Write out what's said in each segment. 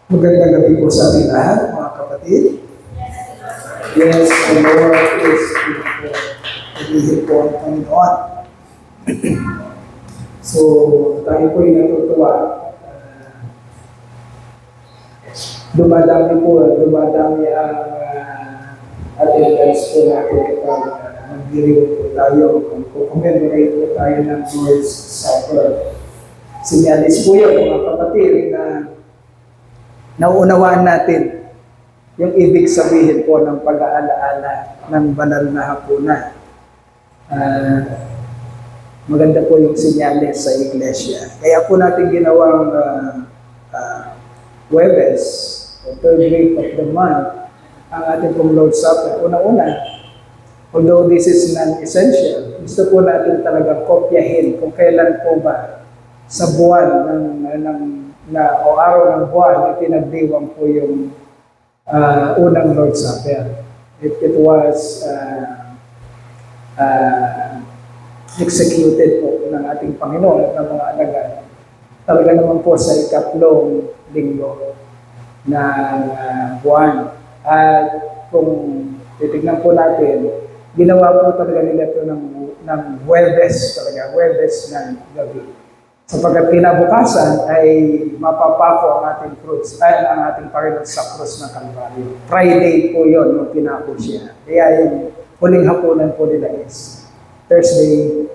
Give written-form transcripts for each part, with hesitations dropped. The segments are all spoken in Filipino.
Magandang gabi po sa ating lahat, mga kapatid. Yes, the Lord is beautiful. Nagihil po ang Panginoon. So, tayo po yung natutuwa. Dumadami ang attendance po natin kapag nagdiriwag po tayo. Commemorate po tayo ng Lord's Supper. Sinyalis po yun, mga kapatid, na nauunawaan natin yung ibig sabihin po ng pag-aalaala ng banal na hapunan. Maganda po yung sinyales sa iglesia. Kaya po natin ginawang Huwebes, o third week of the month, ang ating pong Lord's Supper. Una-una, although this is non-essential, gusto po natin talagang kopyahin kung kailan po ba sa buwan o araw ng buwan, pinagdiwang po yung unang Lord's Supper. It was executed po ng ating Panginoon at ng mga alagad. Talaga naman po sa ikatlong linggo ng buwan. At kung titignan po natin, ginawa po talaga nila ito ng Huwebes talaga, Huwebes ng gabi. Sapagkat kinabukasan ay mapapako ang ating ating Panginoon sa krus ng Kalbaryo. Friday po yun, nung pinako siya. Kaya yung huling hapunan po nila is Thursday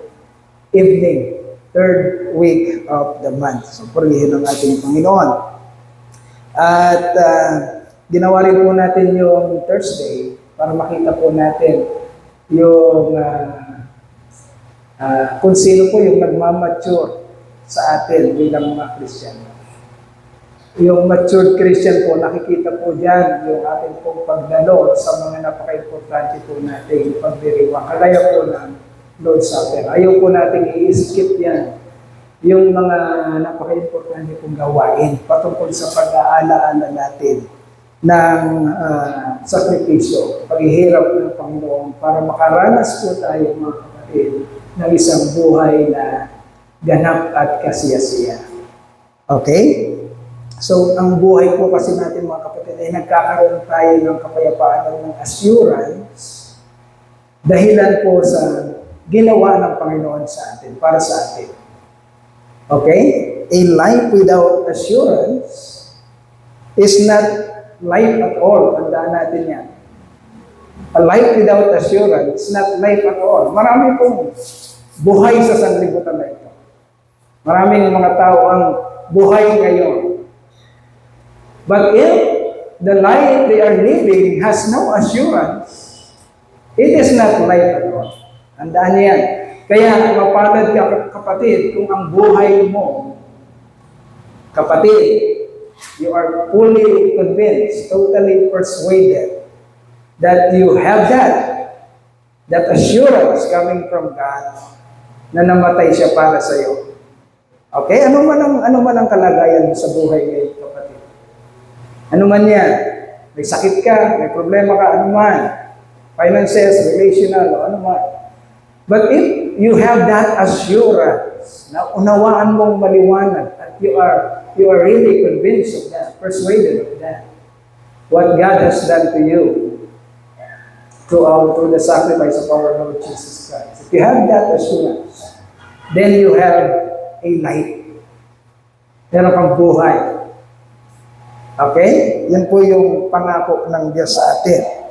evening, third week of the month. So, purihin ang ating Panginoon. At ginawa rin po natin yung Thursday para makita po natin yung kung sino po yung nagmamature sa atin bilang mga Kristiyano. Yung matured Christian po, nakikita po dyan yung ating pong pagdalo sa mga napaka-importante po natin, yung pagdiriwang. Kalaya po ng Lord's Supper. Ayaw po natin i-skip yan. Yung mga napaka-importante pong gawain patungkol sa pag-aalaala natin ng sakripisyo, paghihirap ng Panginoon para makaranas po tayo mga kapatid ng isang buhay na ganap at kasiyasiya. Okay? So, ang buhay po kasi natin mga kapatid ay nagkakaroon tayo ng kapayapaan ng assurance dahilan po sa ginawa ng Panginoon sa atin, para sa atin. Okay? A life without assurance is not life at all. Tandaan natin yan. A life without assurance is not life at all. Marami pong buhay sa sanglibutan na ito. Maraming mga tao ang buhay ngayon. But if the life they are living has no assurance, it is not life at all. Tandaan yan. Kaya mapalad ka kapatid kung ang buhay mo, kapatid, you are fully convinced, totally persuaded that you have that assurance coming from God na namatay siya para sa iyo. Okay? Ano man ang kalagayan mo sa buhay ngayon, kapatid? Ano man yan? May sakit ka, may problema ka, ano man. Finances, relational, ano man. But if you have that assurance na unawaan mong maliwanag at you are really convinced of that, persuaded of that, what God has done to you through the sacrifice of our Lord Jesus Christ. If you have that assurance, then you have a life. Meron kang buhay. Okay? Yan po yung pangako ng Diyos sa atin.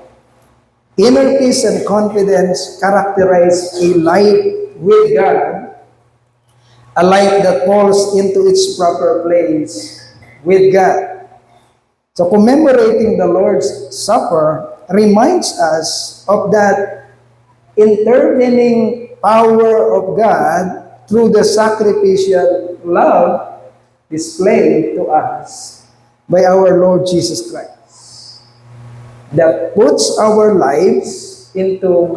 Inner peace and confidence characterize a life with God, a life that falls into its proper place with God. So commemorating the Lord's Supper reminds us of that intervening power of God through the sacrificial love displayed to us by our Lord Jesus Christ, that puts our lives into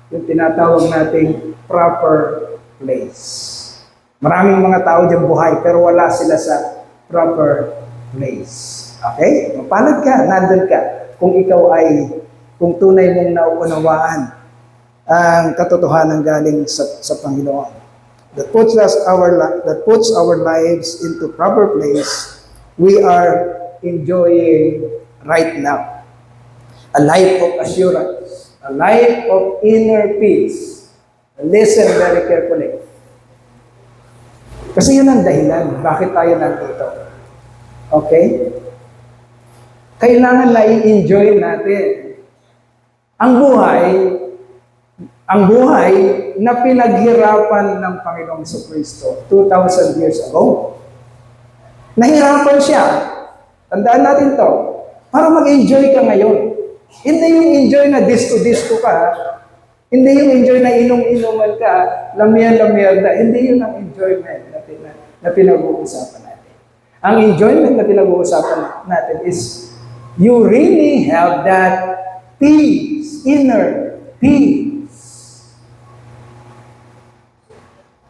yung tinatawag nating proper place. Maraming mga tao dyan buhay pero wala sila sa proper place. Okay? Mapalad ka, nandun ka. Kung kung tunay mong nauunawaan ang katotohanan galing sa Panginoon. That puts our lives into proper place. We are enjoying right now. A life of assurance, a life of inner peace. Listen very carefully. Kasi yun ang dahilan, bakit tayo nandito. Okay? Kailangan na i-enjoy natin ang buhay na pinaghirapan ng Panginoong Jesucristo 2,000 years ago. Nahirapan siya. Tandaan natin to. Para mag-enjoy ka ngayon. Hindi yung enjoy na disco-disco ka. Hindi yung enjoy na inom-inuman ka, lamyan-lamyan na. Hindi yun ang enjoyment na pinag-uusapan natin. Ang enjoyment na pinag-uusapan natin is you really have that peace, inner peace.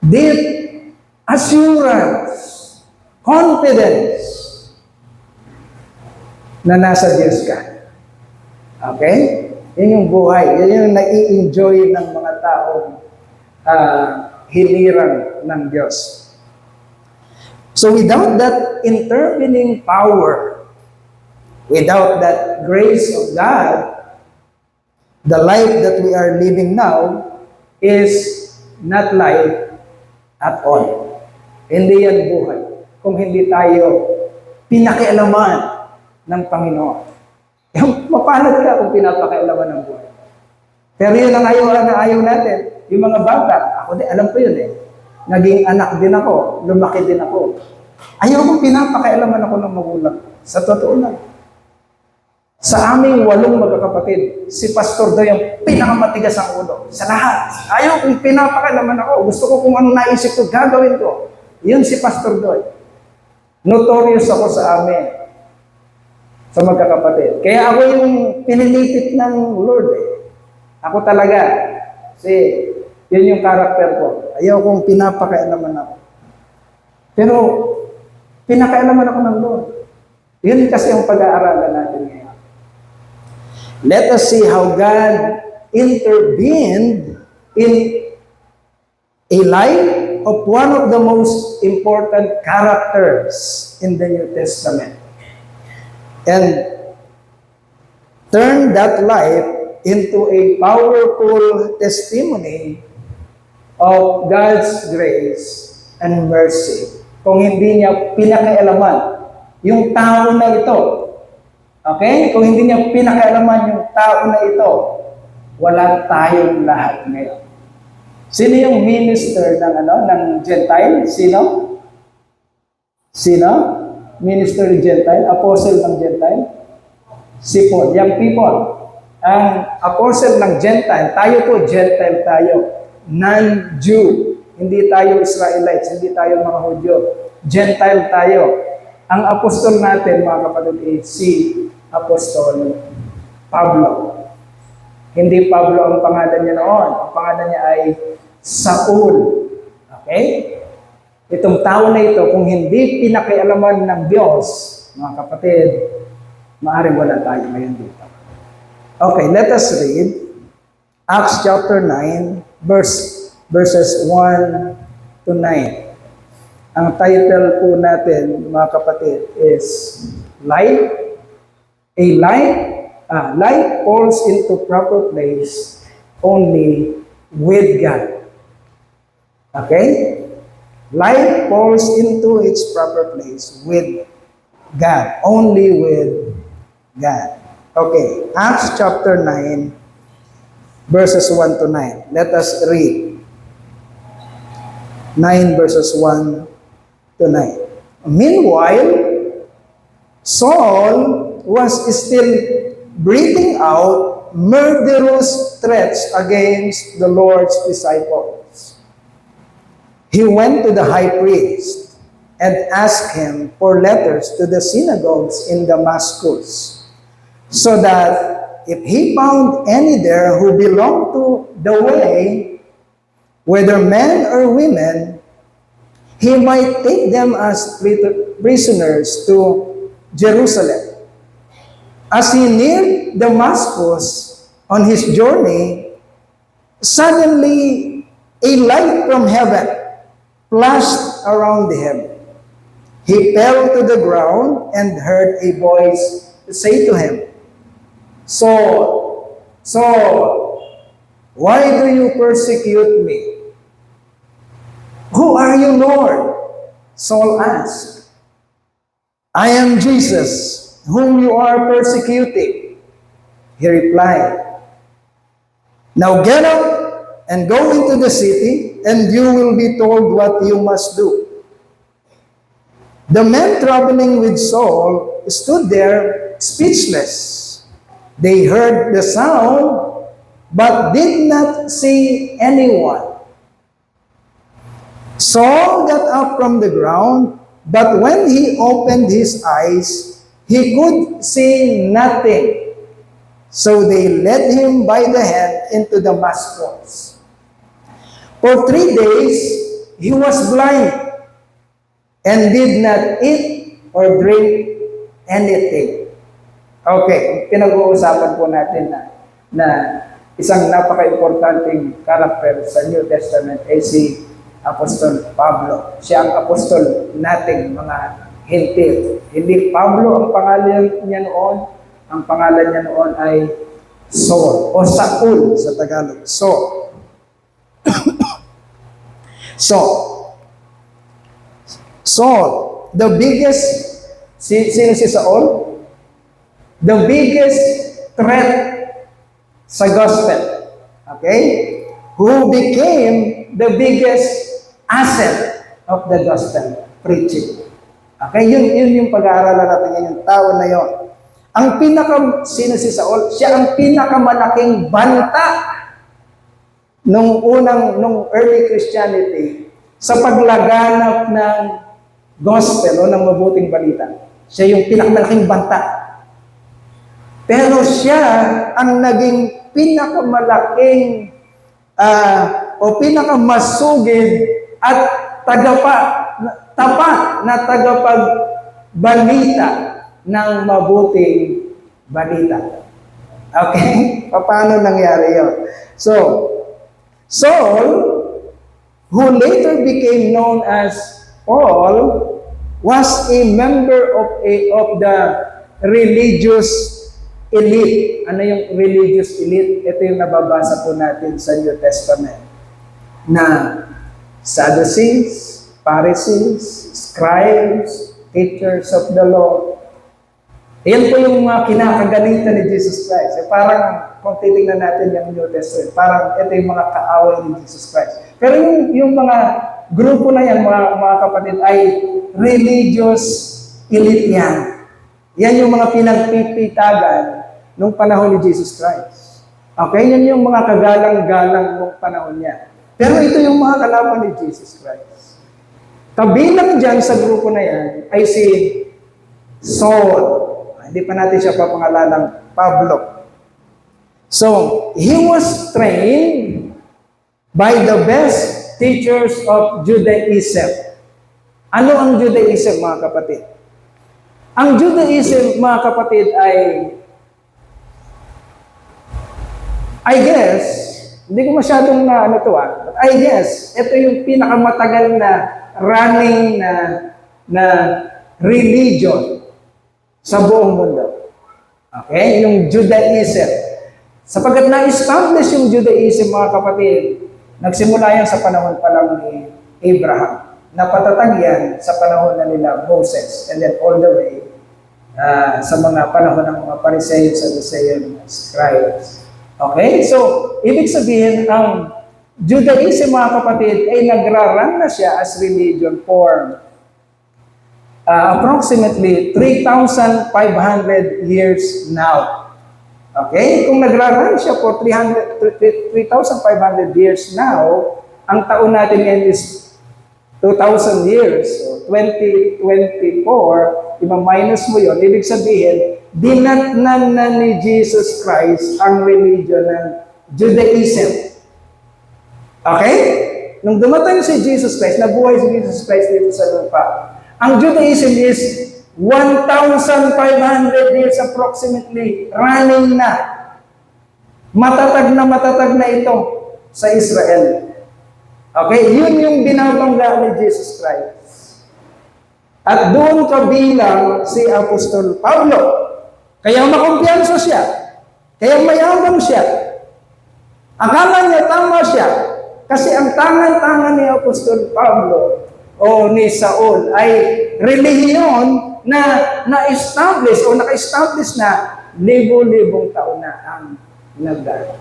Deep assurance, confidence na nasa Diyos ka. Okay? Yan yung buhay. Yan yung nai-enjoy ng mga taong hilirang ng Diyos. So without that intervening power, without that grace of God, the life that we are living now is not life at all. Hindi yan buhay kung hindi tayo pinakialaman ng Panginoon. Mapalad ka kung pinapakialaman ng buhay. Pero yun ang ayaw natin. Yung mga bata, ako din, alam ko yun eh. Naging anak din ako, lumaki din ako. Ayaw kong pinapakialaman ako ng magulang. Sa totoo lang. Sa aming 8 magkakapatid, si pastor daw yung pinakamatigas ang ulo. Sa lahat. Ayaw kong pinapakialaman ako. Gusto ko kung ano naisip ko, gagawin ko. Yun si pastor doy. Notorious ako sa amin. Sa magkakapatid. Kaya ako yung pinilipit ng Lord eh. Ako talaga. Kasi yun yung karakter ko. Ayaw kong pinapakialaman ako. Pero pinakailaman ako ng Lord. Yun kasi ang pag-aaralan natin ngayon. Let us see how God intervened in a life of one of the most important characters in the New Testament. And turn that life into a powerful testimony of God's grace and mercy. Kung hindi niya pinakialaman yung tao na ito, okay? Kung hindi niya pinakialaman yung tao na ito, wala tayong lahat ngayon. Sino yung minister ng Gentile? Sino? Minister ng Gentile? Apostle ng Gentile? Si Paul. Young people. Ang apostle ng Gentile, tayo po, Gentile tayo. Non-Jew. Hindi tayo Israelites, hindi tayo mga Hudyo. Gentile tayo. Ang apostol natin, mga kapatid, is si Apostol Pablo. Hindi Pablo ang pangalan niya noon. Ang pangalan niya ay Saul. Okay? Itong tao na ito, kung hindi pinakialaman ng Diyos, mga kapatid, maaaring wala tayo ngayon dito. Okay, let us read Acts chapter 9, verses 1 to 9. Ang title po natin, mga kapatid, is Life. Life falls into proper place only with God. Okay? Life falls into its proper place with God. Only with God. Okay. Acts chapter 9, verses 1 to 9. Let us read. 9 verses 1 to 9. Meanwhile, Saul was still breathing out murderous threats against the Lord's disciples. He went to the high priest and asked him for letters to the synagogues in Damascus, so that if he found any there who belonged to the way, whether men or women, he might take them as prisoners to Jerusalem. As he neared Damascus on his journey, suddenly a light from heaven flashed around him. he fell to the ground and heard a voice say to him, Saul, Saul, why do you persecute me? Who are you, Lord? Saul asked. I am Jesus, whom you are persecuting. He replied, now get up and go into the city, and you will be told what you must do. The men traveling with Saul stood there speechless. They heard the sound, but did not see anyone. Saul got up from the ground, but when he opened his eyes, he could see nothing. So they led him by the hand into Damascus. For 3 days, he was blind and did not eat or drink anything. Okay, pinag-uusapan po natin na isang napaka-importanting karakter sa New Testament ay si Apostol Pablo. Siya ang apostol nating mga Hentil. Hindi Pablo ang pangalan niya noon. Ang pangalan niya noon ay Saul o Saul sa Tagalog. Saul. Saul, the biggest, sino si Saul? The biggest threat sa gospel. Okay? Who became the biggest asset of the gospel preaching. Okay? Yun yung pag-aaralan natin ngayon, yung tao na yon. Ang sino si Saul? Siya ang pinakamalaking banta nung early Christianity sa paglaganap ng gospel o ng mabuting balita. Siya yung pinakamalaking banta. Pero siya ang naging pinakamalaking o pinakamasugid at tapat na tagapagbalita ng mabuting balita. Okay? Paano nangyari yun? So, Saul, who later became known as Paul, was a member of the religious elite. Ano yung religious elite? Ito yung nababasa po natin sa New Testament. Na Sadducees, Pharisees, scribes, teachers of the law. Yan po yung mga kinakagalitan ni Jesus Christ. Parang kung titignan natin yung New Testament, parang ito yung mga kaaway ni Jesus Christ. Pero yung mga grupo na yan, mga kapatid, ay religious elite yan. Yan yung mga pinagpipitagan nung panahon ni Jesus Christ. Okay? Yan yung mga kagalang-galang nung panahon niya. Pero ito yung mga kalaban ni Jesus Christ. Kabilang dyan sa grupo na yan ay si Saul. Hindi pa natin siya papangalanang Pablo. So, he was trained by the best teachers of Judaism. Ano ang Judaism, mga kapatid? Ang Judaism, mga kapatid, I guess, hindi ko masyadong but I guess, ito yung pinakamatagal na running na religion sa buong mundo. Okay? Yung Judaism. Sapagkat na-establish yung Judaism, mga kapatid, nagsimula yan sa panahon pa lang ni Abraham. Napatatag yan sa panahon na nila Moses, and then all the way sa mga panahon ng mga Pharisee, Sadducean, scribes. Okay? So, ibig sabihin, ang Judaism, mga kapatid, ay nagraran na siya as religion for approximately 3,500 years now. Okay? Kung nagraran siya for 3,500 years now, ang taon natin ngayon is 2,000 years. So, 2024, ima-minus mo yun, ibig sabihin, dinatnan na ni Jesus Christ ang religion ng Judaism. Okay? Nung dumating si Jesus Christ, nabuhay si Jesus Christ dito sa lupa, ang Judaism is 1,500 years approximately running na. Matatag na ito sa Israel. Okay? Yun yung binabangga ni Jesus Christ. At doon kabilang si Apostol Pablo. Kaya makumpiyansa siya. Kaya mayabang siya. Akala niya tama siya. Kasi ang tangan-tangan ni Apostol Pablo o ni Saul ay relihiyon na na-establish o naka-establish na libo-libong taon na ang nagdaan.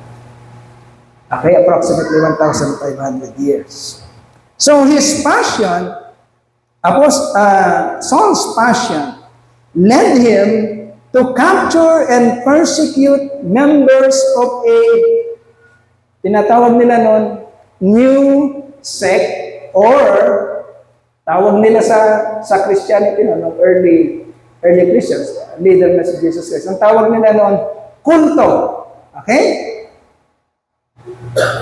Okay, approximately 1,500 years. So his passion, Saul's passion, led him to capture and persecute members of a, tinatawag nila noon, new sect, or tawag nila sa Christianity noon, early Christians, leader na si Jesus Christ. Ang tawag nila noon, kulto. Okay?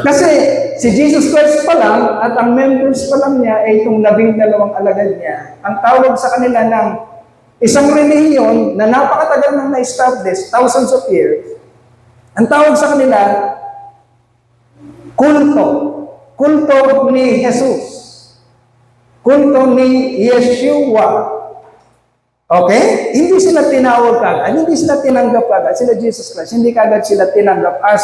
Kasi si Jesus Christ pa lang at ang members pa lang niya ay itong 12 alagad niya. Ang tawag sa kanila ng isang relihiyon na napakatagal nang na-establish, thousands of years, ang tawag sa kanila, kulto. Kulto ni Jesus. Kulto ni Yeshua. Okay? Hindi sila tinawag kagad, hindi sila tinanggap kagad, sila Jesus Christ, hindi kagad sila tinanggap as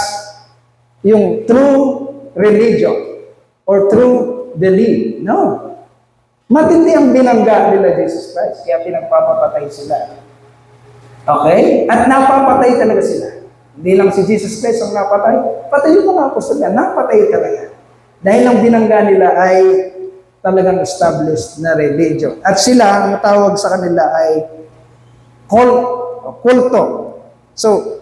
yung true religion or true belief. No. Matindi ang binangga nila Jesus Christ, kaya pinagpapapatay sila. Okay? At napapatay talaga sila. Hindi lang si Jesus Christ ang napatay, pati yung mga apostol niya, napatay talaga. Dahil ang binangga nila ay talagang established na religion. At sila, ang tawag sa kanila ay kulto. So,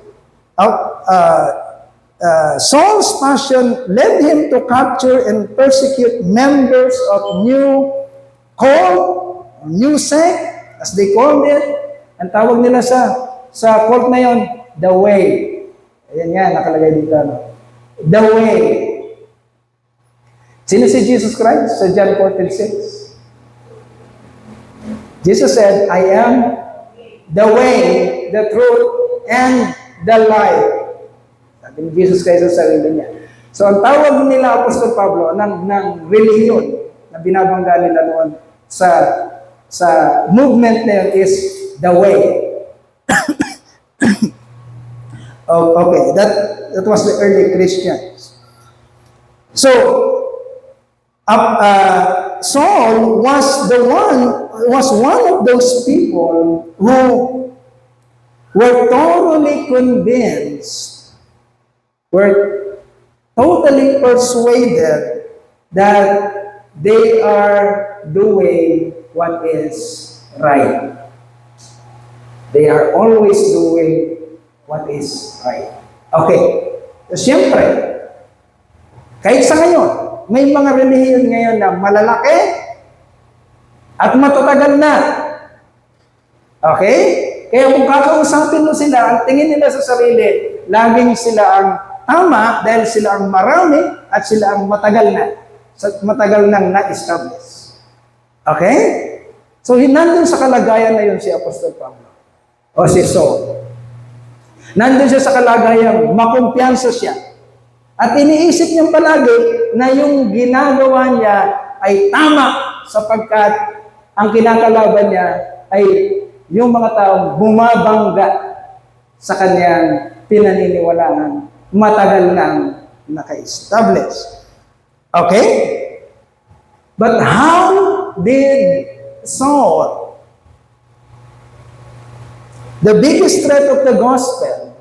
Saul's passion led him to capture and persecute members of new sect, as they called it. Ang tawag nila sa cult na yon, the way. Ayan nga, nakalagay dito. The way. Sino si Jesus Christ? Sa John 14:6. Jesus said, I am the way, the truth, and the life. Sabi ni Jesus Christ sa sarili niya. So, ang tawag nila Apostol Pablo ng relihiyon na binabangga nila noon sa movement na yun is the way. Okay, that was the early Christians. So, Saul was one of those people who were totally convinced, were totally persuaded that they are doing what is right. They are always doing what is right. Okay. So, siyempre, kahit sa ngayon, may mga relihiyon ngayon na malalaki at matatagal na. Okay? Kaya kung kakausapin mo sila, ang tingin nila sa sarili, laging sila ang tama dahil sila ang marami at sila ang matagal nang na-establish. Okay? So, nandun sa kalagayan na yun si Apostol Pablo o si Saul. Nandun siya sa kalagayang makumpiyansa siya. At iniisip niya palagi na yung ginagawa niya ay tama sapagkat ang kinakalaban niya ay yung mga taong bumabangga sa kanyang pinaniniwalaan, matagal nang naka-establish. Okay? But how did Saul, the biggest threat of the gospel,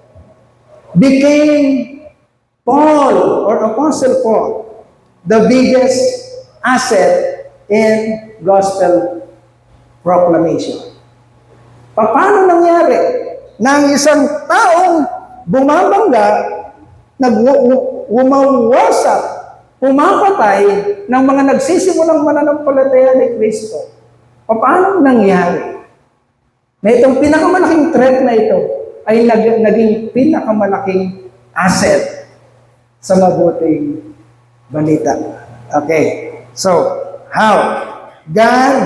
became Paul or Apostle Paul, the biggest asset in gospel proclamation? Paano nangyari na ang isang taong bumabangga, nagwawasak, pumapatay ng mga nagsisimulang mananampalataya ni Kristo? Paano nangyari na itong pinakamalaking threat na ito ay naging pinakamalaking asset sa mabuting balita? Okay. So, how? God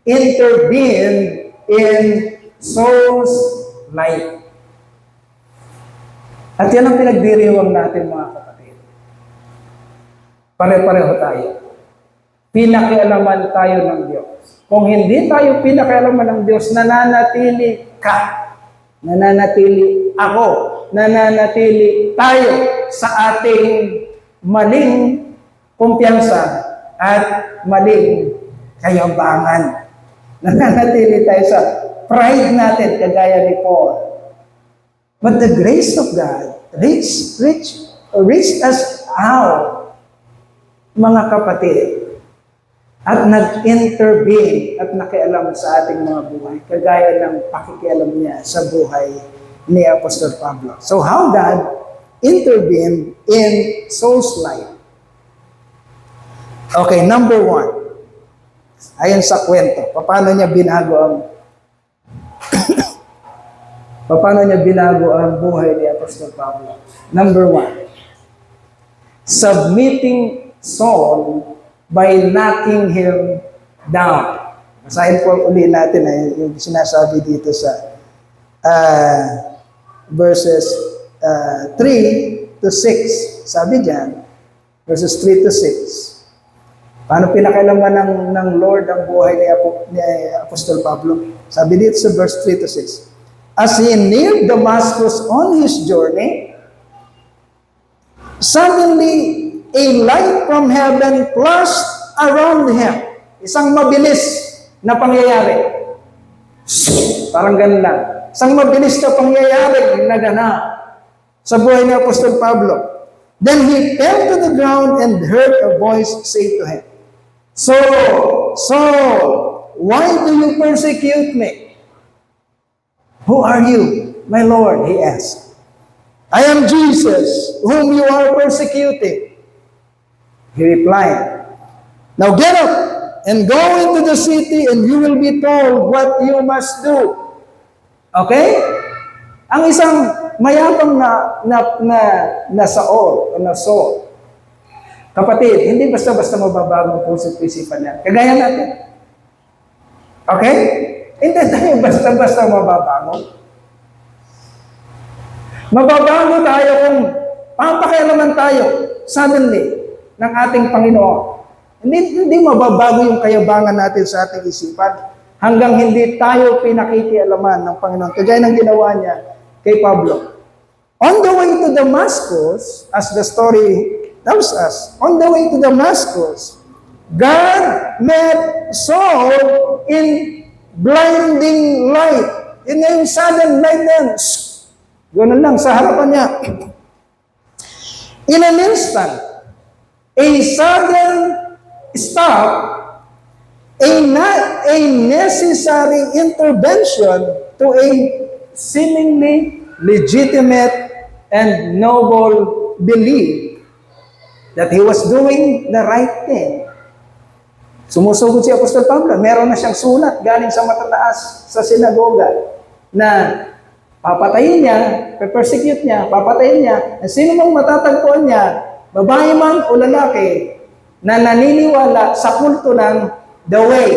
intervened in Saul's life. At yan ang pinagdiriwang natin, mga kapatid. Pare-pareho tayo. pinakialaman tayo ng Diyos. Kung hindi tayo pinakialaman ng Diyos, nananatili ka, nananatili ako, nananatili tayo sa ating maling kumpiyansa at maling kayabangan. Nananatili tayo sa pride natin, kagaya ni Paul. But the grace of God reached us out, mga kapatid, at nag-intervene at nakialam sa ating mga buhay, kagaya ng pakikialam niya sa buhay ni Apostol Pablo. So how God intervened in Saul's life? Okay, number 1. Ayon sa kwento, paano niya binago ang buhay ni Apostol Pablo? Number 1, submitting Saul by knocking him down. Basahin po uli natin yung sinasabi dito sa verses 3 to 6. Sabi diyan, verses 3 to 6. Paano pinakailaman ng Lord ang buhay ni Apostol Pablo? Sabi dito sa verse 3 to 6. As he neared Damascus on his journey, suddenly a light from heaven flashed around him. Isang mabilis na pangyayari. Parang ganun lang. Isang mabilis na pangyayari na ganap sa buhay ni Apostol Pablo. Then he fell to the ground and heard a voice say to him, Saul, Saul, why do you persecute me? Who are you, my Lord? He asked. I am Jesus, whom you are persecuting. He replied, now get up and go into the city and you will be told what you must do. Okay? Ang isang mayabang na Saul, kapatid, hindi basta-basta mababago ang puso't isipan niya. Kagaya natin. Okay? Hindi tayo basta-basta mababago. Mababago tayo kung papakialaman tayo suddenly ng ating Panginoon. Hindi mababago yung kayabangan natin sa ating isipan hanggang hindi tayo pinakikialaman ng Panginoon. Kagaya ng ginawa niya kay Pablo. On the way to Damascus, as the story tells us, on the way to Damascus, God met Saul in blinding light. In a sudden light then, gano'n lang sa harapan niya. In an instant, a sudden stop, a necessary intervention to a seemingly legitimate and noble belief that he was doing the right thing. Sumusugod si Apostol Pablo. Meron na siyang sulat galing sa matataas sa sinagoga na papatayin niya, pe-persecute niya, papatayin niya, at sino mang matatagpuan niya, babae man o lalaki, na naniniwala sa kulto ng the way.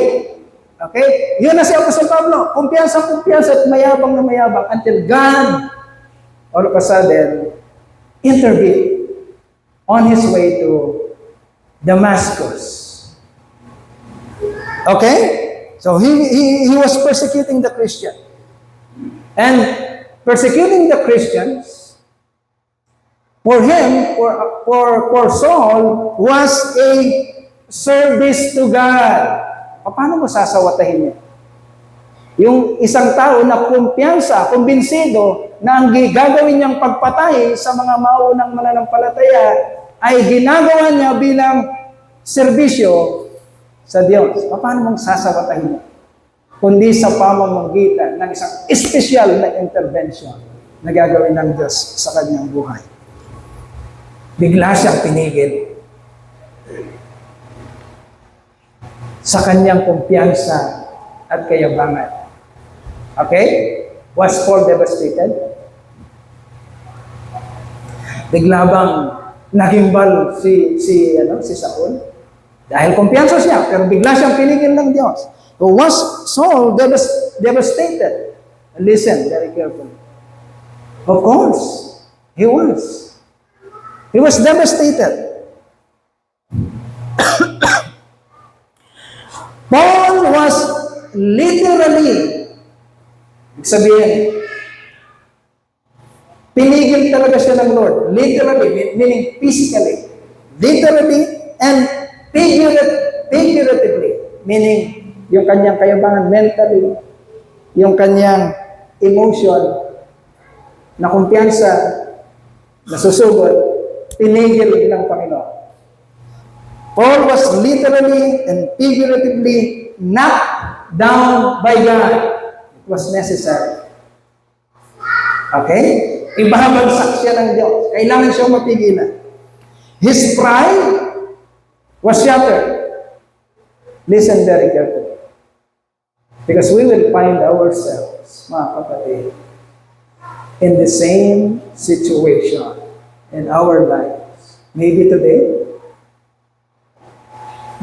Okay? Yun na si Apostol Pablo. Kumpiyansa at mayabang na mayabang until God, all of a sudden, intervened on his way to Damascus. Okay? So he was persecuting the Christian. And persecuting the Christians, for him, for Saul, was a service to God. Paano mo sasawatahin niya? Yung isang tao na kumpiyansa, kumbinsido, na ang gagawin niyang pagpatay sa mga maunang mananampalataya ay ginagawa niya bilang serbisyo sa Diyos. Paano mong sasawatahin niya? Kundi sa pamamagitan ng isang espesyal na intervention na gagawin ng Diyos sa kanyang buhay. Bigla siyang tinigil sa kanyang kumpiyansa at kayabangan. Okay? Was Paul devastated? Bigla bang nagimbal si Saul? Dahil kumpiyansa siya, pero bigla siyang pinigil ng Diyos. So was Saul devastated? Listen very carefully. Of course, he was. He was devastated. Paul was literally, ibig sabihin, pinigil talaga siya ng Lord. Literally, meaning physically. Literally and figuratively, meaning yung kanyang kayabangan mentally, yung kanyang emotion, na kumpiyansa, nasusugod, pinigil ng Panginoon. Paul was literally and figuratively knocked down by God. It was necessary. Okay? Ibabagsak siya ng Diyos. Kailangan siyang mapigilan. His pride was shattered. Listen very carefully. Because we will find ourselves, mga kapatid, in the same situation in our lives. Maybe today,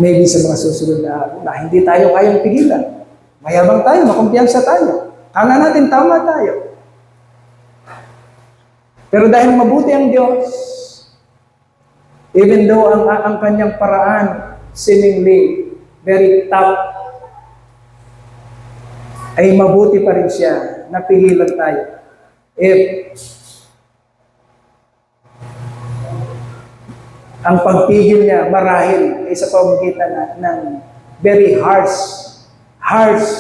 maybe sa mga susunod na araw, na hindi tayo kayang pigilan. Mayabang tayo, makumpiyansa tayo. Kala natin tama tayo. Pero dahil mabuti ang Diyos, even though ang kanyang paraan seemingly very tough, ay mabuti pa rin siya, napigilan tayo. If ang pagpigil niya marahil ay sa pamamagitan ng very harsh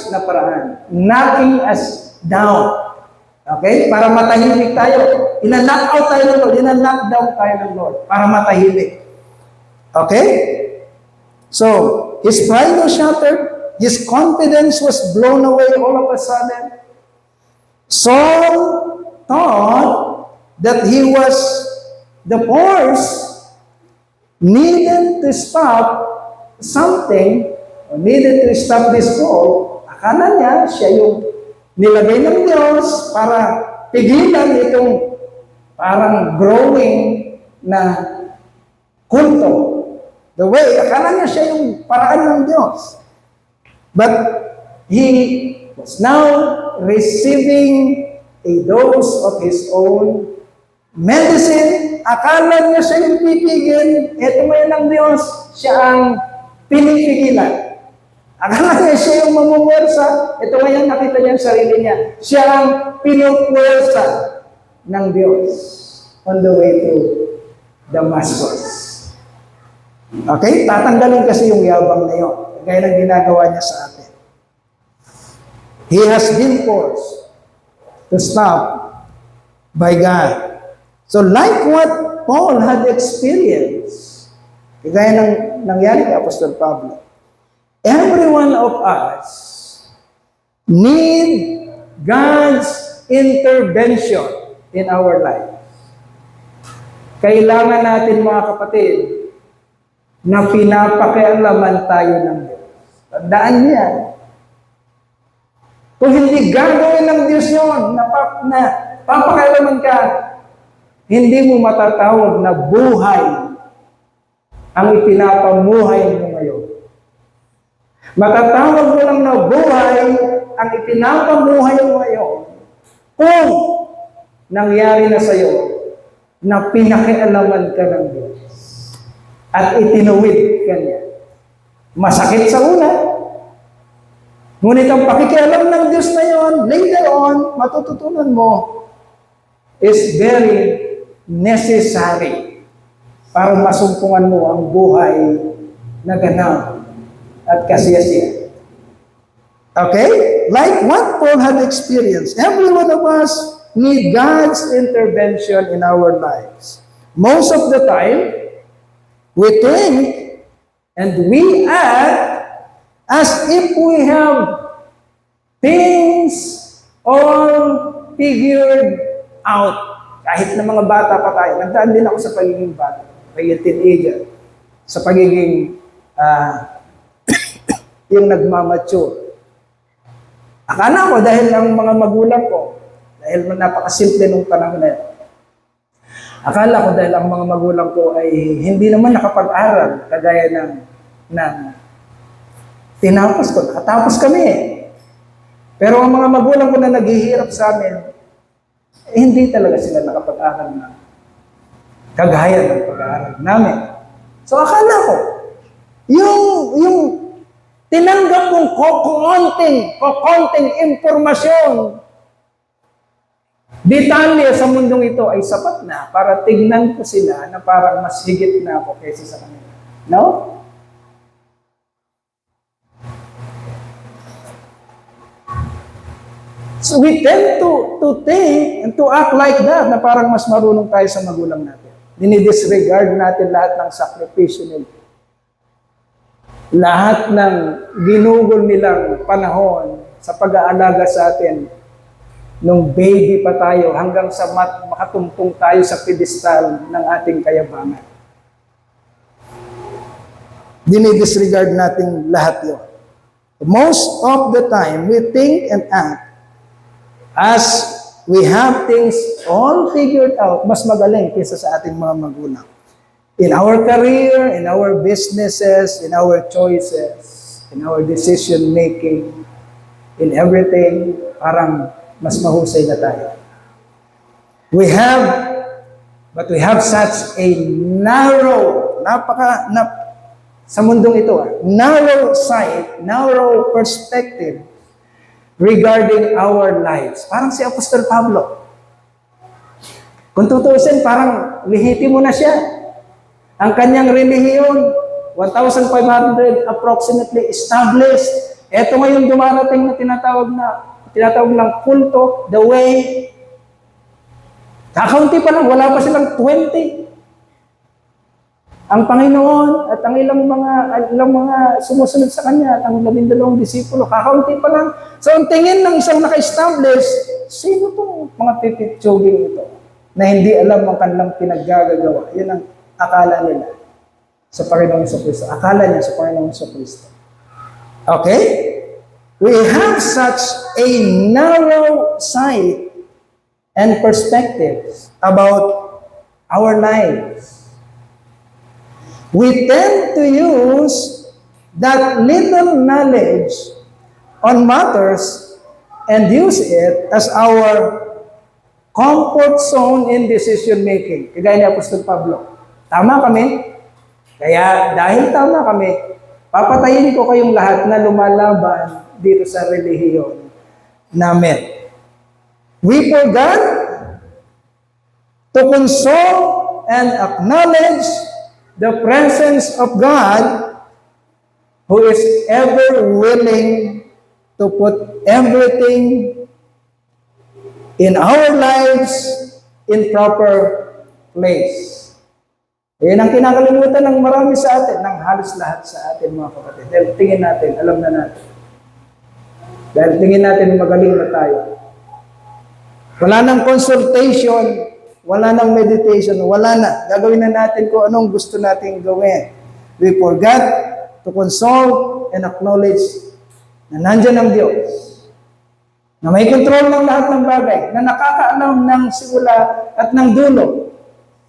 na paraan, knocking us down. Okay? Para matahimik tayo. Ina-knock out tayo ng Lord. Ina-knock down tayo ng Lord. Para matahimik. Okay? So, his pride was shattered. His confidence was blown away all of a sudden. Saul thought that he was the force needed to stop something, or needed to stop this Paul. Akala niya, siya yung nilagay ng Diyos para pigilan itong parang growing na kulto. The way, akala niya siya yung paraan ng Diyos. But he was now receiving a dose of his own medicine. Akala niya siya yung pipigil. Ito ngayon ng Diyos, siya ang pinipigilan. Akala niya siya yung mamumwersa. Ito ngayon nakita niya ang sarili niya. Siya ang pinupwersa ng Diyos on the way to Damascus. Okay? Tatanggalin kasi yung yabang na yun. Gaya ng ginagawa niya sa atin. He has been forced to stop by God. So like what Paul had experienced, gaya ng nangyari kay Apostol Pablo, every one of us need God's intervention in our life. Kailangan natin, mga kapatid, na pinapakialaman tayo ng Diyos. Tandaan niya. Kung hindi gagawin ng Diyos yun, na papakialaman ka, hindi mo matatawag na buhay ang ipinapamuhay mo ngayon. Matatawag mo lang na buhay ang ipinapamuhay mo ngayon kung nangyari na sa iyo na pinakialaman ka ng Diyos at itinuwid ka niya. Masakit sa una, ngunit ang pakikialam ng Diyos na yon, later on, matututunan mo, is very necessary para masumpungan mo ang buhay na ganap at kasiyasiya. Okay? Like what Paul had experienced, every one of us need God's intervention in our lives. Most of the time, we think and we act as if we have things all figured out. Kahit na mga bata pa tayo, nagdaan din ako sa pagiging bata, pagiging teenager, sa pagiging yung nagmamature. Akala ko dahil ang mga magulang ko, dahil napakasimple nung panahon na yun, akala ko dahil ang mga magulang ko ay hindi naman nakapag-aral, kagaya ng tinapos ko, nakatapos kami eh. Pero ang mga magulang ko na naghihirap sa amin, hindi talaga sila nakapag-aral na kagaya ng pag-aaral namin. So akala ko, yung Tinanggap kong kokonting impormasyon, detalye sa mundong ito ay sapat na para tignan ko sila na parang mas higit na ako kaysa sa kanila. No? So we tend to think and to act like that, na parang mas marunong tayo sa magulang natin. Dinidisregard natin lahat ng sakripisyo nila. Lahat ng ginugol nilang panahon sa pag-aalaga sa atin nung baby pa tayo hanggang sa makatungtong tayo sa pedestal ng ating kayabangan. Dinidisregard natin lahat yun. Most of the time, we think and act as we have things all figured out, mas magaling kaysa sa ating mga magulang. In our career, in our businesses, in our choices, in our decision making, in everything, parang mas mahusay na tayo. But we have such a narrow, sa mundong ito, narrow sight, narrow perspective regarding our lives. Parang si Apostol Pablo. Kung tutusin, parang lihitimo na siya. Ang kanyang relihiyon, 1,500 approximately established. Ito ngayon dumarating na tinatawag ng kulto, the way. Kakaunti pa lang, wala pa silang 20. Ang Panginoon at ang ilang mga sumusunod sa Kanya at ang 12 disipulo, kakaunti pa lang. So, ang tingin ng isang naka-establish, sino itong mga tititsuging ito na hindi alam ang kanilang pinaggagawa? Yun ang akala nila sa Panginoong Kristo. Akala niya sa Panginoong Kristo. Okay? We have such a narrow sight and perspectives about our lives. We tend to use that little knowledge on matters and use it as our comfort zone in decision making. Kagaya ni Apostol Pablo. Tama kami? Kaya dahil tama kami, papatayin ko kayong lahat na lumalaban dito sa relihiyon namin. We forgot to console and acknowledge the presence of God, who is ever willing to put everything in our lives in proper place. Yan ang kinakalimutan ng marami sa atin, ng halos lahat sa atin, mga kapatid. Dahil tingin natin, alam na natin. Dahil tingin natin, magaling na tayo. Wala nang consultation, wala nang meditation, wala na. Gagawin na natin kung anong gusto nating gawin. We forgot to consult and acknowledge na nandyan ang Diyos, na may control ng lahat ng bagay, na nakakaalam ng simula at ng dulo.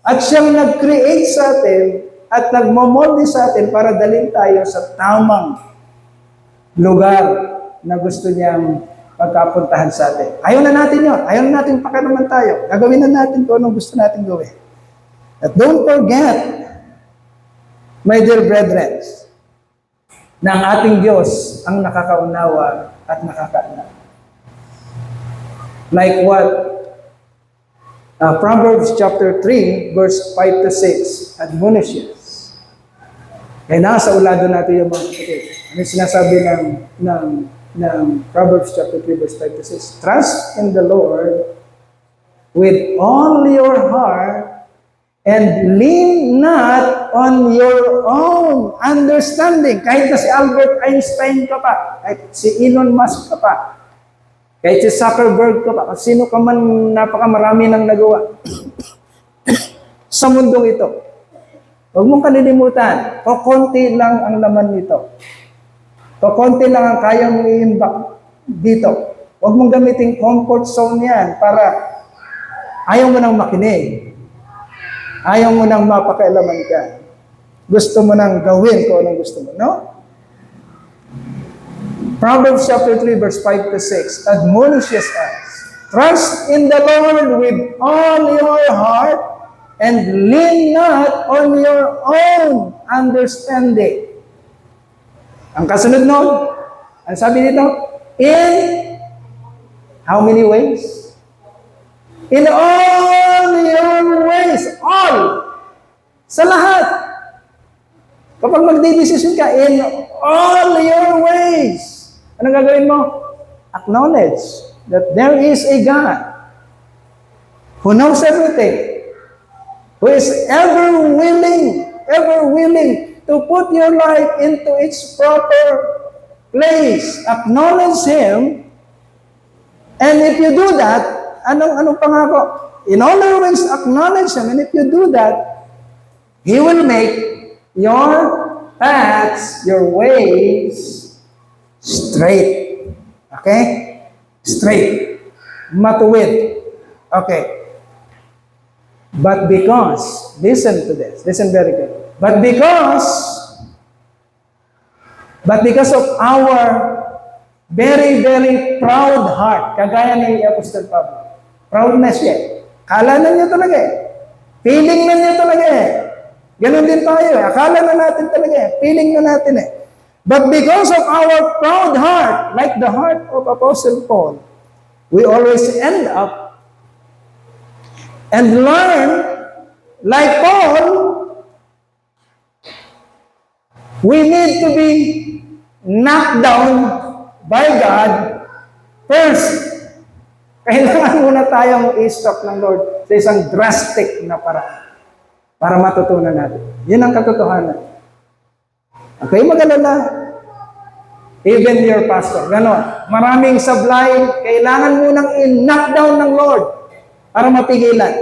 At siyang nag-create sa atin at nagmamolde sa atin para dalhin tayo sa tamang lugar na gusto niyang pagkapuntahan sa atin. Ayaw na natin yun. Ayaw na natin pakialaman tayo. Gagawin na natin kung anong gusto natin gawin. At don't forget, my dear brethren, na ang ating Diyos ang nakakaunawa at nakakaalam. Like what Proverbs chapter 3, verse 5 to 6 admonishes. Kaya nasa ulado natin yung mga kapatid. Ano sinasabi ng Proverbs chapter 3, verse 5 to 6? Trust in the Lord with all your heart and lean not on your own understanding. Kahit na si Albert Einstein ka pa, kahit si Elon Musk ka pa, kahit si Zuckerberg ka pa, sino ka man, napakamarami nang nagawa sa mundong ito. Huwag mong kalilimutan, konti lang ang laman nito. Konti lang ang kaya mong i-imbak dito. Huwag mong gamitin comfort zone yan para ayaw mo nang makinig. Ayaw mo nang mapakailaman ka. Gusto mo nang gawin kung anong gusto mo, no? Proverbs chapter 3, verse 5 to 6 admonishes us, trust in the Lord with all your heart and lean not on your own understanding. Ang kasunod nun, ang sabi dito, in how many ways? In all your ways. All. Sa lahat. Kapag magdidesisyon ka, in all your ways. Anong gagawin mo? Acknowledge that there is a God who knows everything, who is ever willing to put your life into its proper place. Acknowledge Him, and if you do that, anong pangako? In all your ways, acknowledge Him, and if you do that, He will make your paths, your ways, straight. Okay? Straight. Matuwid. Okay. But because, listen to this, listen very good. But because of our very, very proud heart, kagaya ni Apostle Pablo, proudness siya. Akala na niya talaga eh. Feeling na niya talaga eh. Ganon din tayo eh. Akala na natin talaga eh. Feeling na natin eh. But because of our proud heart, like the heart of Apostle Paul, we always end up and learn, like Paul, we need to be knocked down by God first. Kailangan muna tayong i-stop ng Lord sa isang drastic na paraan para matutunan natin. Yun ang katotohanan. Okay, mag-alala. Even your pastor, gano'n. Maraming sablay, kailangan mo nang i-knock down ng Lord para mapigilan.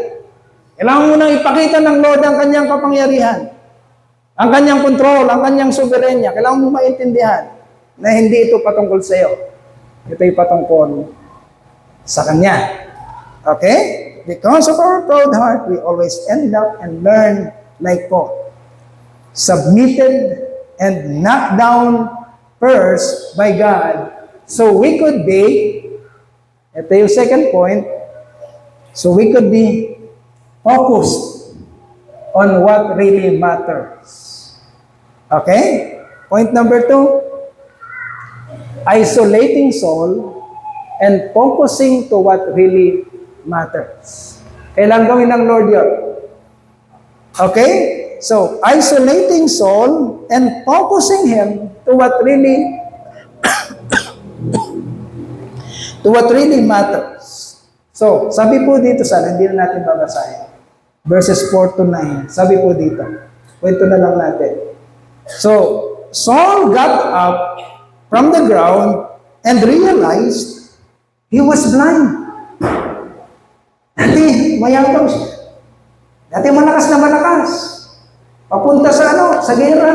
Kailangan mo nang ipakita ng Lord ang kanyang kapangyarihan, ang kanyang control, ang kanyang soberenya. Kailangan mo maintindihan na hindi ito patungkol sa iyo. Ito ay patungkol sa Kanya. Okay? Because of our proud heart, we always end up and learn like Paul. Submitted and knocked down first by God. So we could be, ito yung second point, so we could be focused on what really matters. Okay? Point number 2, isolating soul and focusing to what really matters. Kailangan gawin ng Lord yun. Okay? So, isolating soul and focusing Him to what really matters. So, sabi po dito hindi na natin babasahin. Verses 4 to 9. Sabi po dito. Kwento na lang natin. So, Saul got up from the ground and realized he was blind. Dati, mayabang siya. Dati malakas na malakas. Papunta sa gera.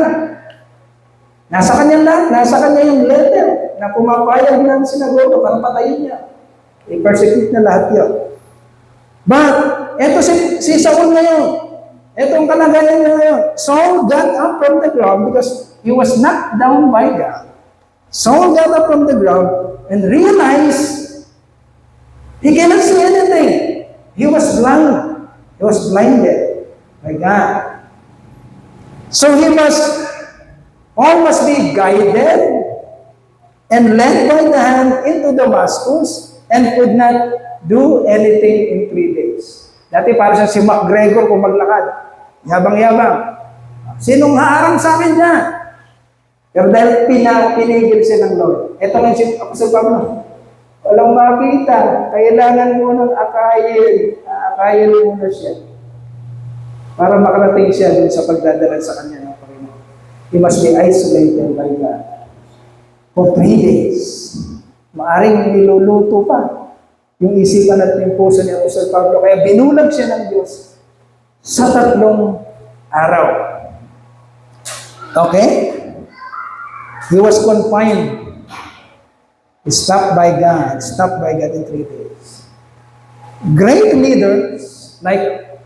Nasa kanya lahat, nasa kanya yung letter na pumapayag ng sinagoga para patayin niya. I-persecute na lahat yun. But, eto si Saul ngayon. Etong kalagayan niya ngayon. Saul got up from the ground because he was knocked down by God. Saul got up from the ground and realized he cannot see anything. He was blind. He was blinded by God. So all must be guided and led by the hand into Damascus and could not do anything in 3 days. Dati para siya si MacGregor kung maglakad. Yabang-yabang. Sinong haarang sa akin dyan? Pero dahil pinigil siya ng Lord. Ito nga si Apostle Pablo. Walang makita. Kailangan mo ng akayin. Akayin mo na siya. Para makarating siya dun sa pagdadala sa kanya ng Panginoon. He must be isolated by God for 3 days. Maaring niluluto pa yung isipan at yung puso ni Apostle Pablo. Kaya binulag siya ng Diyos sa 3 araw. Okay? He was confined. Stopped by God in 3 days. Great leaders like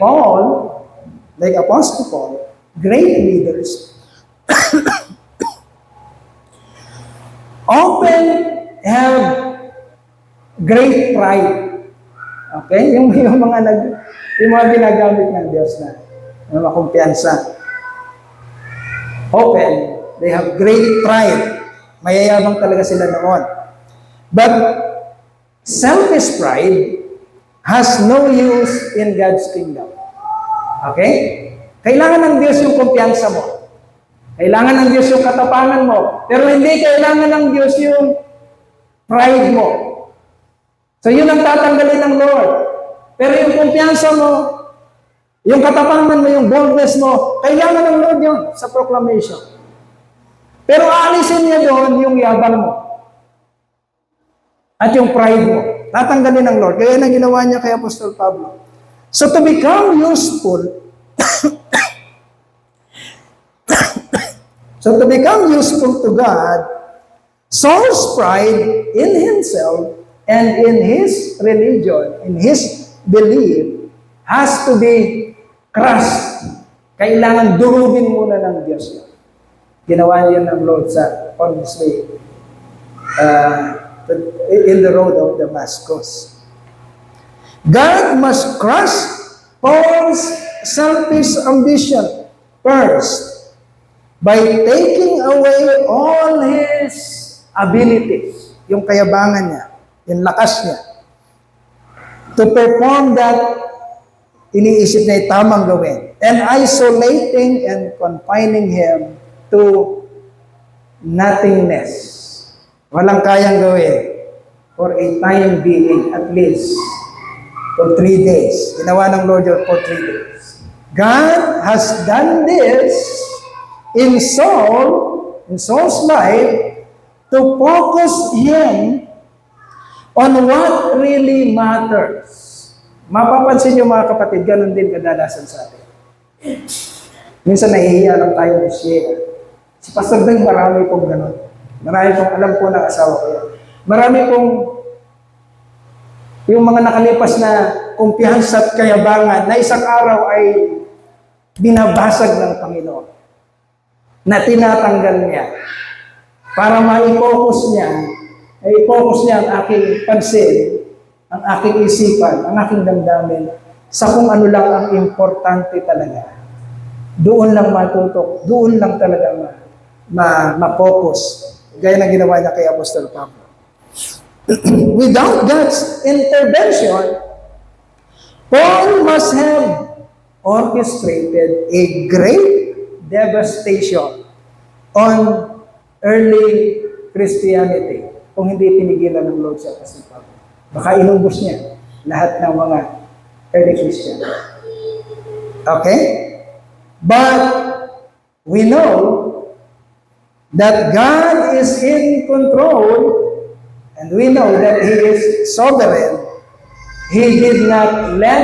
Paul, like Apostle Paul, great leaders often have great pride. Okay? Yung mga ginagamit ng Diyos na makumpiyansa. Often, They have great pride. Mayayabang talaga sila noon. But selfish pride has no use in God's kingdom. Okay? Kailangan ng Diyos yung kumpiyansa mo. Kailangan ng Diyos yung katapangan mo. Pero hindi kailangan ng Diyos yung pride mo. So yun ang tatanggalin ng Lord. Pero yung kumpiyansa mo, yung katapangan mo, yung boldness mo, kailangan ng Lord yun sa proclamation. Pero aalisin niya doon yung yabang mo. At yung pride mo. Tatanggalin ng Lord. Kaya na ginawa niya kay Apostol Pablo. So to become useful, so to become useful to God, Saul's pride in himself and in his religion, in his belief, has to be crushed. Kailangan durugin muna ng Diyos yun. Ginawa niya ng Lord on his way in the road of Damascus. God must crush Paul's selfish ambition first by taking away all his abilities, yung kayabangan niya, yung lakas niya, to perform that iniisip niya tamang gawin, and isolating and confining him to nothingness. Walang kayang gawin for a time being, at least for 3 days. Ginawa ng Lord yun for 3 days. God has done this in Saul's life, to focus him on what really matters. Mapapansin niyo mga kapatid, ganun din kadalasan sa atin. Minsan nahihiya lang tayo i-share. Si Pastor Beng, marami pong ganun. Marami pong alam po ng asawa ko yan. Marami pong yung mga nakalipas na kumpiyansa at kayabangan na isang araw ay binabasag ng Panginoon. Na tinatanggal niya. Para ma-focus niya, i-focus niya ang aking pansin, ang aking isipan, ang aking damdamin sa kung ano lang ang importante talaga. Doon lang matutok, doon lang talaga ma-focus. Gaya na ginawa niya kay Apostol Pablo. Without God's intervention, Paul must have orchestrated a great devastation on early Christianity kung hindi pinigilan ng Lord si Apostol Pablo. Baka inubos niya lahat ng mga early Christian. Okay? But we know that God is in control, and we know that He is sovereign. He did not let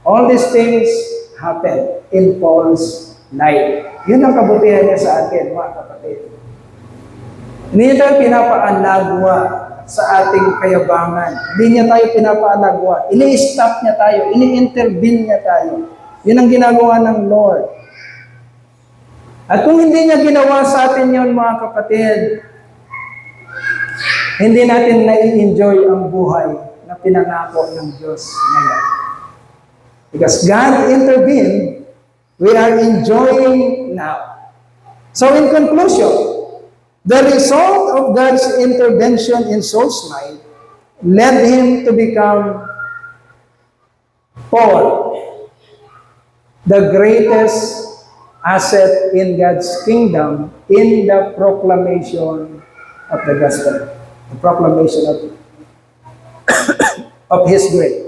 all these things happen in Paul's life. Yun ang kabutihan niya sa atin, mga kapatid. Hindi niya tayo pinapaanagwa sa ating kayabangan. Hindi niya tayo pinapaanagwa. Ini-stop niya tayo. Ini-intervene niya tayo. Yun ang ginagawa ng Lord. At kung hindi niya ginawa sa atin yun, mga kapatid, hindi natin na-enjoy ang buhay na pinangako ng Diyos ngayon. Because God intervened, we are enjoying now. So in conclusion, the result of God's intervention in Saul's life led him to become Paul, the greatest asset in God's kingdom in the proclamation of the gospel, the proclamation of His grace.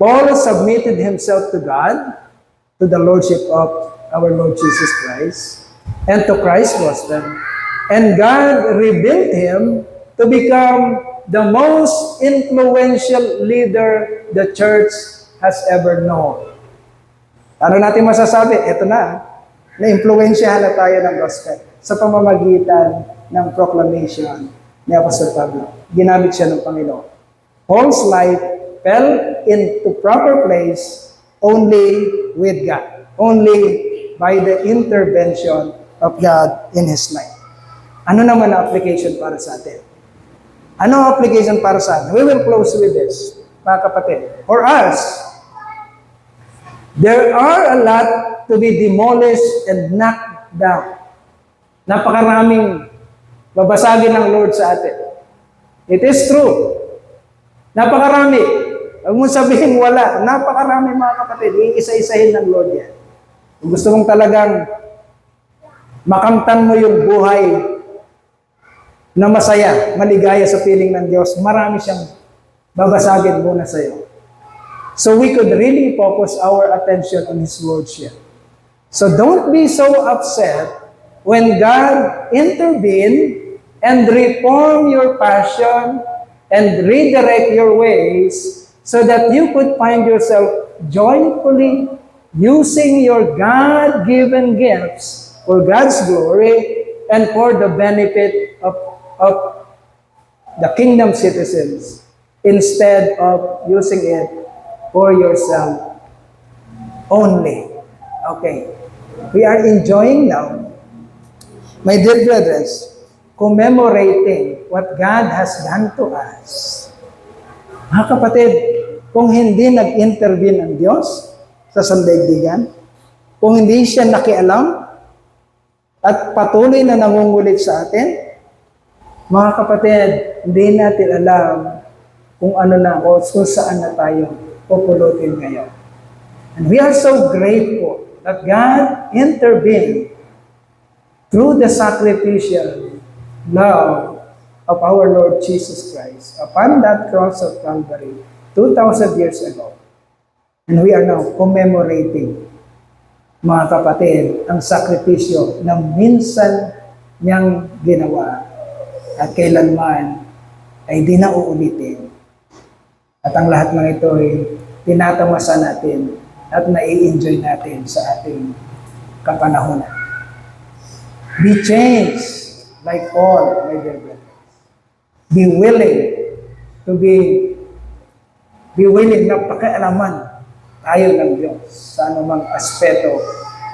Paul submitted himself to God, to the Lordship of our Lord Jesus Christ, and to Christ's gospel, and God rebuilt him to become the most influential leader the church has ever known. Ano natin masasabi? Ito na-impluensyahan na tayo ng gospel sa pamamagitan ng proclamation ni Apostol Pablo. Ginamit siya ng Panginoon. Paul's life fell into proper place only with God. Only by the intervention of God in his life. Ano naman ang application para sa atin? Ano ang application para sa atin? We will close with this, mga kapatid. For us, there are a lot to be demolished and knocked down Napakaraming babasagin ng Lord sa atin. It is true. Napakarami. Huwag mong sabihin wala. Napakarami mga kapatid. Iisa-isahin ng Lord yan. Kung gusto mong talagang makamtan mo yung buhay na masaya, maligaya sa piling ng Diyos, marami siyang babasagin muna sa iyo. So we could really focus our attention on His Lordship. So don't be so upset when God intervene and reform your passion and redirect your ways so that you could find yourself joyfully using your God-given gifts for God's glory and for the benefit of the kingdom citizens instead of using it for yourself only. Okay. We are enjoying now, my dear brothers, commemorating what God has done to us. Mga kapatid, kung hindi nag-intervene ang Diyos sa sandaigdigan, kung hindi siya nakialam at patuloy na nangungulit sa atin, mga kapatid, hindi natin alam kung ano na o kung saan na tayo pupulutin ngayon. And we are so grateful that God intervened through the sacrificial love of our Lord Jesus Christ upon that cross of Calvary 2,000 years ago. And we are now commemorating, mga kapatid, ang sakripisyo na minsan niyang ginawa at kailanman ay di na uulitin. At ang lahat ng ito ay tinatamasa natin at nai-enjoy natin sa ating kapanahonan. Be changed like all, my dear brothers. Be willing to be willing na pakialaman tayo ng Diyos sa anumang aspeto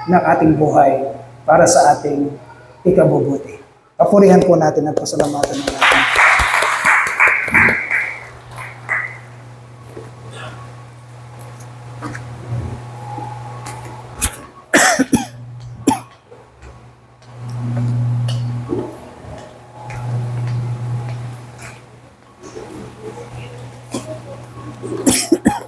ng ating buhay para sa ating ikabubuti. Papurihan po natin at pasalamatan ng ating